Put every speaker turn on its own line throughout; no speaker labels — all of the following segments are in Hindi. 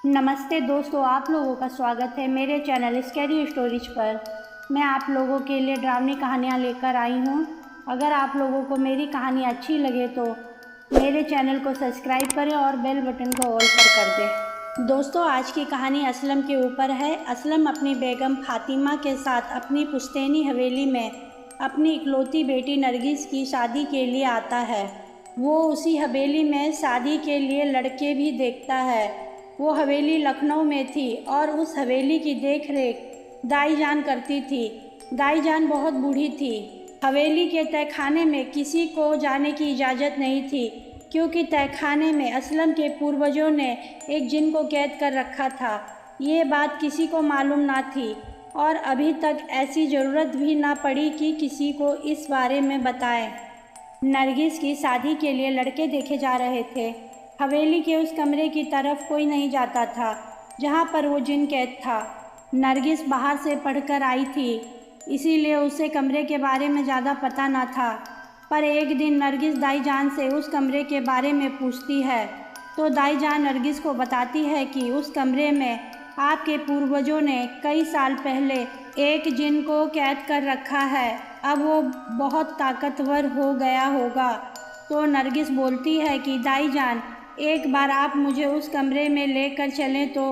नमस्ते दोस्तों, आप लोगों का स्वागत है मेरे चैनल स्कैरी स्टोरीज पर। मैं आप लोगों के लिए डरावनी कहानियाँ लेकर आई हूँ। अगर आप लोगों को मेरी कहानी अच्छी लगे तो मेरे चैनल को सब्सक्राइब करें और बेल बटन को ऑल पर कर दें। दोस्तों, आज की कहानी असलम के ऊपर है। असलम अपनी बेगम फातिमा के साथ अपनी पुश्तैनी हवेली में अपनी इकलौती बेटी नरगिस की शादी के लिए आता है। वो उसी हवेली में शादी के लिए लड़के भी देखता है। वो हवेली लखनऊ में थी और उस हवेली की देख रेख दाई जान करती थी। दाई जान बहुत बूढ़ी थी। हवेली के तहखाने में किसी को जाने की इजाज़त नहीं थी, क्योंकि तहखाने में असलम के पूर्वजों ने एक जिन को कैद कर रखा था। ये बात किसी को मालूम ना थी और अभी तक ऐसी ज़रूरत भी ना पड़ी कि किसी को इस बारे में बताएं। नरगिस की शादी के लिए लड़के देखे जा रहे थे। हवेली के उस कमरे की तरफ कोई नहीं जाता था जहाँ पर वो जिन कैद था। नरगिस बाहर से पढ़कर आई थी, इसीलिए उसे कमरे के बारे में ज़्यादा पता ना था। पर एक दिन नरगिस दाई जान से उस कमरे के बारे में पूछती है तो दाई जान नरगिस को बताती है कि उस कमरे में आपके पूर्वजों ने कई साल पहले एक जिन को कैद कर रखा है। अब वो बहुत ताकतवर हो गया होगा। तो नरगिस बोलती है कि दाई जान, एक बार आप मुझे उस कमरे में लेकर चलें। तो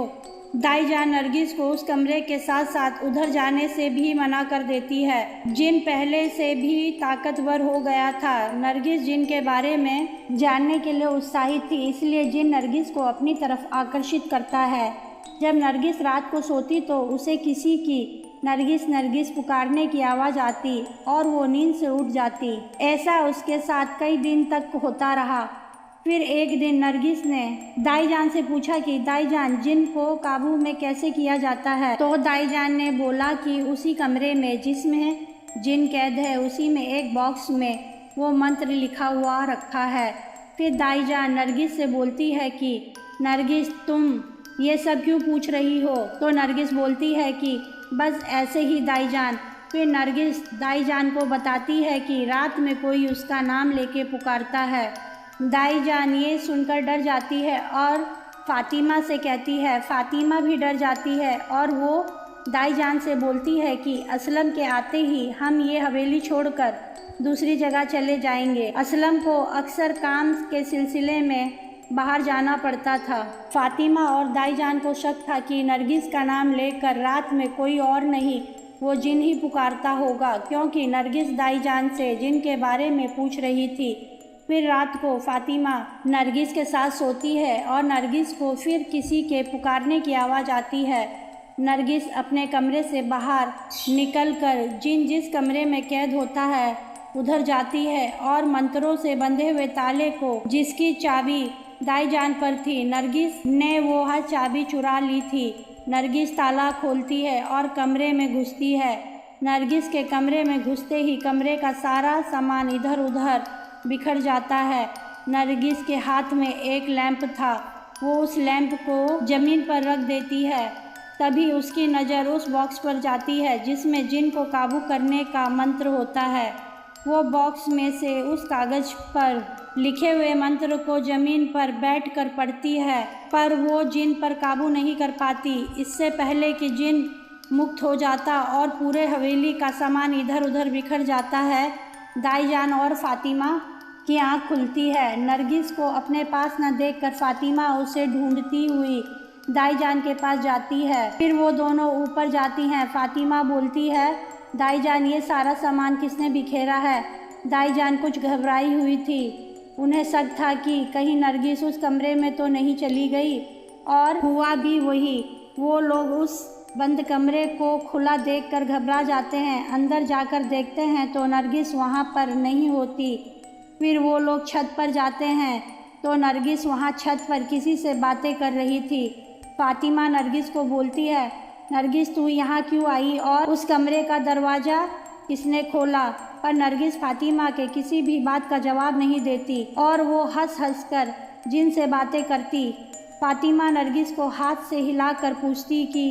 दाई जान नरगिस को उस कमरे के साथ साथ उधर जाने से भी मना कर देती है। जिन पहले से भी ताकतवर हो गया था। नरगिस जिन के बारे में जानने के लिए उत्साहित थी, इसलिए जिन नरगिस को अपनी तरफ आकर्षित करता है। जब नरगिस रात को सोती तो उसे किसी की नरगिस नरगिस पुकारने की आवाज़ आती और वो नींद से उठ जाती। ऐसा उसके साथ कई दिन तक होता रहा। फिर एक दिन नरगिस ने दाई जान से पूछा कि दाई जान, जिन को काबू में कैसे किया जाता है। तो दाई जान ने बोला कि उसी कमरे में जिसमें जिन कैद है, उसी में एक बॉक्स में वो मंत्र लिखा हुआ रखा है। फिर दाई जान नरगिस से बोलती है कि नरगिस, तुम ये सब क्यों पूछ रही हो। तो नरगिस बोलती है कि बस ऐसे ही दाई जान। फिर नरगिस दाई जान को बताती है कि रात में कोई उसका नाम लेके पुकारता है। दाई जान ये सुनकर डर जाती है और फातिमा से कहती है। फातिमा भी डर जाती है और वो दाई जान से बोलती है कि असलम के आते ही हम ये हवेली छोड़कर दूसरी जगह चले जाएंगे। असलम को अक्सर काम के सिलसिले में बाहर जाना पड़ता था। फातिमा और दाई जान को शक था कि नरगिस का नाम लेकर रात में कोई और नहीं, वो जिन ही पुकारता होगा, क्योंकि नरगिस दाई जान से जिन के बारे में पूछ रही थी। फिर रात को फातिमा नरगिस के साथ सोती है और नरगिस को फिर किसी के पुकारने की आवाज़ आती है। नरगिस अपने कमरे से बाहर निकलकर जिन जिस कमरे में कैद होता है उधर जाती है और मंत्रों से बंधे हुए ताले को, जिसकी चाबी दाई जान पर थी, नरगिस ने वो हर चाबी चुरा ली थी। नरगिस ताला खोलती है और कमरे में घुसती है। नरगिस के कमरे में घुसते ही कमरे का सारा सामान इधर उधर बिखर जाता है। नरगिस के हाथ में एक लैंप था। वो उस लैंप को ज़मीन पर रख देती है। तभी उसकी नज़र उस बॉक्स पर जाती है जिसमें जिन को काबू करने का मंत्र होता है। वो बॉक्स में से उस कागज़ पर लिखे हुए मंत्र को ज़मीन पर बैठकर पढ़ती है, पर वो जिन पर काबू नहीं कर पाती। इससे पहले कि जिन मुक्त हो जाता और पूरे हवेली का सामान इधर उधर बिखर जाता है, दाई जान और फातिमा की आँख खुलती है। नरगिस को अपने पास न देखकर फातिमा उसे ढूंढती हुई दाई जान के पास जाती है। फिर वो दोनों ऊपर जाती हैं। फातिमा बोलती है, दाई जान, ये सारा सामान किसने बिखेरा है। दाई जान कुछ घबराई हुई थी। उन्हें शक था कि कहीं नरगिस उस कमरे में तो नहीं चली गई, और हुआ भी वही। वो लोग उस बंद कमरे को खुला देखकर घबरा जाते हैं। अंदर जाकर देखते हैं तो नरगिस वहाँ पर नहीं होती। फिर वो लोग छत पर जाते हैं तो नरगिस वहाँ छत पर किसी से बातें कर रही थी। फातिमा नरगिस को बोलती है, नरगिस, तू यहाँ क्यों आई और उस कमरे का दरवाज़ा किसने खोला। पर नरगिस फातिमा के किसी भी बात का जवाब नहीं देती और वो हंस हंस कर जिन से बातें करती। फातिमा नरगिस को हाथ से हिलाकर पूछती कि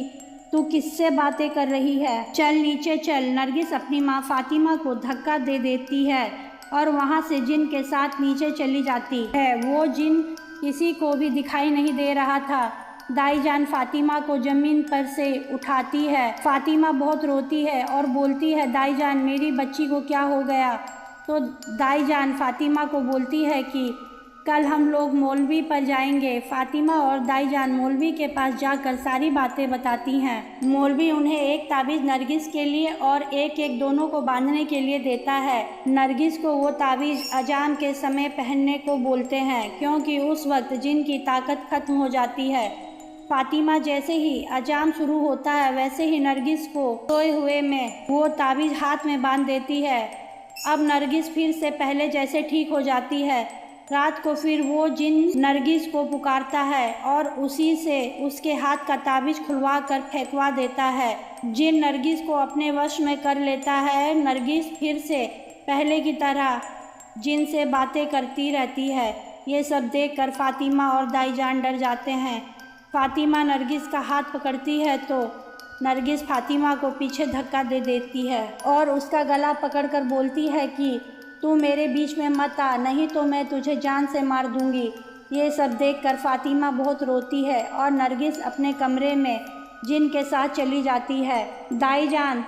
तू किससे बातें कर रही है, चल नीचे चल। नरगिस अपनी माँ फातिमा को धक्का दे देती है और वहाँ से जिन के साथ नीचे चली जाती है। वो जिन किसी को भी दिखाई नहीं दे रहा था। दाईजान फातिमा को ज़मीन पर से उठाती है। फातिमा बहुत रोती है और बोलती है, दाईजान मेरी बच्ची को क्या हो गया। तो दाईजान फातिमा को बोलती है कि कल हम लोग मौलवी पर जाएंगे। फातिमा और दाईजान मौलवी के पास जाकर सारी बातें बताती हैं। मौलवी उन्हें एक ताबीज़ नरगिस के लिए और एक दोनों को बांधने के लिए देता है। नरगिस को वो ताबीज़ अजाम के समय पहनने को बोलते हैं, क्योंकि उस वक्त जिन की ताकत ख़त्म हो जाती है। फातिमा जैसे ही अजाम शुरू होता है वैसे ही नरगिस को सोए हुए में वो ताबीज़ हाथ में बांध देती है। अब नरगिस फिर से पहले जैसे ठीक हो जाती है। रात को फिर वो जिन नरगिस को पुकारता है और उसी से उसके हाथ का ताबीज़ खुलवा कर फेंकवा देता है। जिन नरगिस को अपने वश में कर लेता है। नरगिस फिर से पहले की तरह जिन से बातें करती रहती है। ये सब देखकर फातिमा और दाईजान डर जाते हैं। फातिमा नरगिस का हाथ पकड़ती है तो नरगिस फातिमा को पीछे धक्का दे देती है और उसका गला पकड़कर बोलती है कि तू मेरे बीच में मत आ, नहीं तो मैं तुझे जान से मार दूंगी। ये सब देखकर फातिमा बहुत रोती है और नरगिस अपने कमरे में जिन के साथ चली जाती है। दाईजान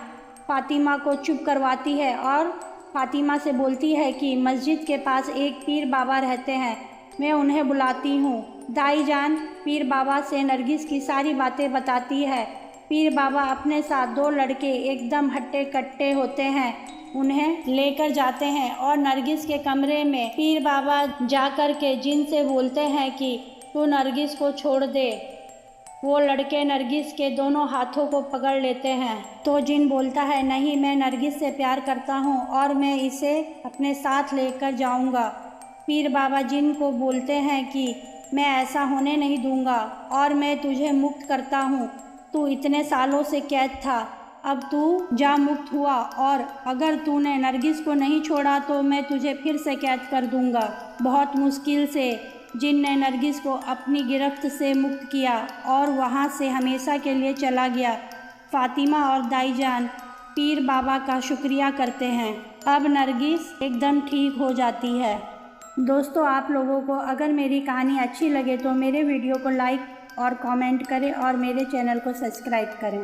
फातिमा को चुप करवाती है और फातिमा से बोलती है कि मस्जिद के पास एक पीर बाबा रहते हैं, मैं उन्हें बुलाती हूँ। दाईजान पीर बाबा से नरगिस की सारी बातें बताती है। पीर बाबा अपने साथ 2 लड़के एकदम हट्टे कट्टे होते हैं, उन्हें लेकर जाते हैं और नरगिस के कमरे में पीर बाबा जाकर के जिन से बोलते हैं कि तू नरगिस को छोड़ दे। वो लड़के नरगिस के दोनों हाथों को पकड़ लेते हैं तो जिन बोलता है, नहीं मैं नरगिस से प्यार करता हूँ और मैं इसे अपने साथ लेकर जाऊँगा। पीर बाबा जिन को बोलते हैं कि मैं ऐसा होने नहीं दूँगा और मैं तुझे मुक्त करता हूँ। तू इतने सालों से कैद था, अब तू जा मुक्त हुआ और अगर तूने नरगिस को नहीं छोड़ा तो मैं तुझे फिर से कैद कर दूंगा। बहुत मुश्किल से जिन ने नरगिस को अपनी गिरफ्त से मुक्त किया और वहाँ से हमेशा के लिए चला गया। फातिमा और दाईजान पीर बाबा का शुक्रिया करते हैं। अब नरगिस एकदम ठीक हो जाती है। दोस्तों, आप लोगों को अगर मेरी कहानी अच्छी लगे तो मेरे वीडियो को लाइक और कमेंट करें और मेरे चैनल को सब्सक्राइब करें।